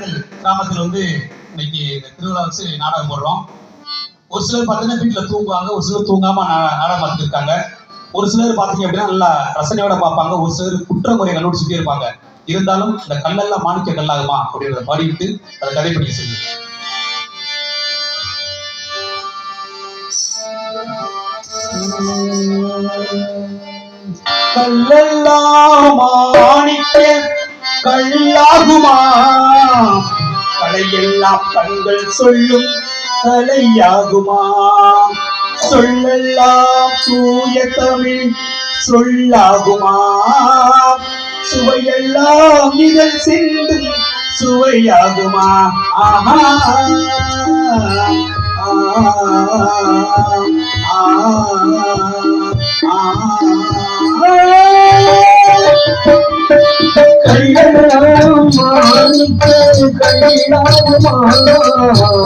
கிராமத்துல இன்னைக்கு திருவிழா வச்சு நாடகம் போடுறோம். ஒரு சிலர் பார்த்தீங்கன்னா வீட்டுல தூங்குவாங்க, ஒரு சிலர் தூங்காம நாடகம் பார்த்துட்டு இருக்காங்க. ஒரு சிலர் பார்த்தீங்க அப்படின்னா நல்லா ரசனையோட பார்ப்பாங்க, ஒரு சிலர் குற்றமுறை கண்டுபிடிச்சுட்டே இருப்பாங்க. இருந்தாலும் இந்த கல்லெல்லாம் மாணிக்க கல்லாகுமா அப்படின்றத பாடிவிட்டு அதை கதை படிக்க செய்யும். கல்லெல்லாம் மாணிக்க கல்லாகுமா, கலையெல்லாம் கண்கள் சொல்லும் கலையாகுமா, சொல்லெல்லாம் தூய தமிழ் சொல்லாகுமா, சுவையெல்லாம் இதழ் சிந்தும் சுவையாகுமா. ஆஹா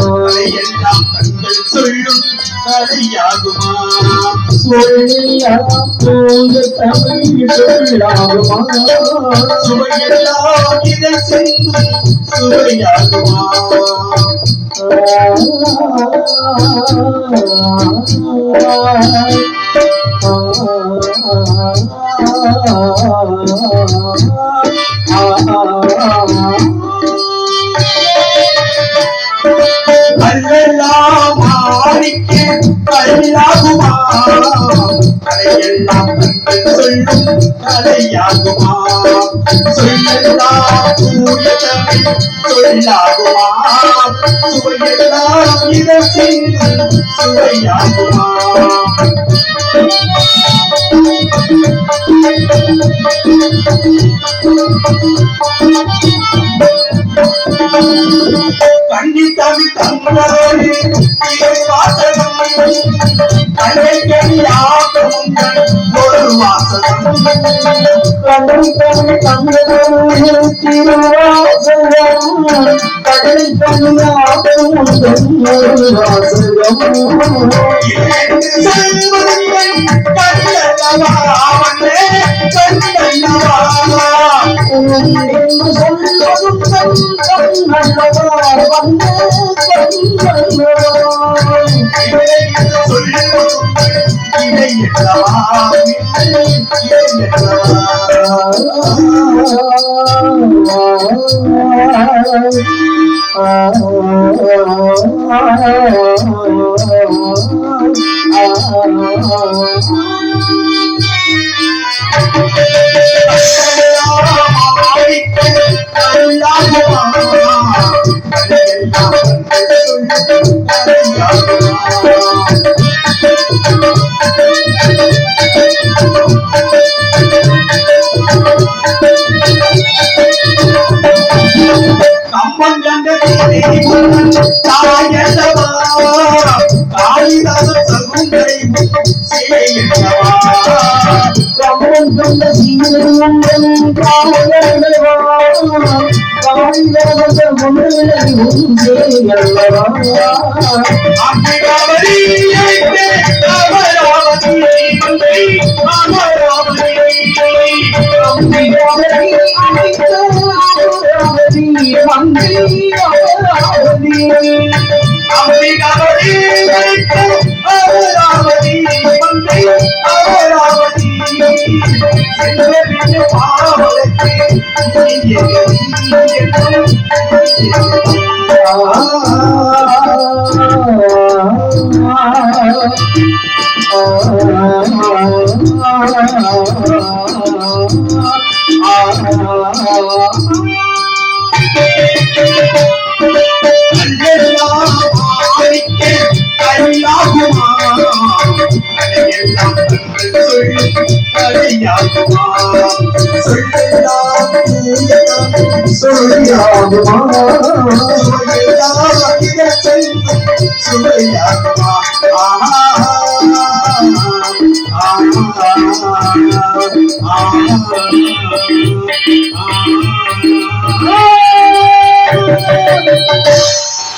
கலையெல்லாம் கண்கள் சொல்லும் கலையாகுமா, சுவையெல்லாம் இதை செய்யும் சுவையாகுமா. கல்லெல்லாம் மாணிக்க கல்லாகுமா, கலையெல்லாம் கண்கள் சொல்லும் கலையாகுமா, சொல்லெல்லாம் தூய தமிழ் சொல்லாகுமா, சுவையெல்லாம் இதழ் சிந்தும் சுவையாகுமா. கண்ணில் தமிழ் தங்களோடு வாசகம் கலைஞரியாகும் ஒரு வாசகம், கடல் தமிழ் தங்களோடு திருவாசகம், கடலை தமிழாகும் ஒரு வாசகம், சுவையாகுமா,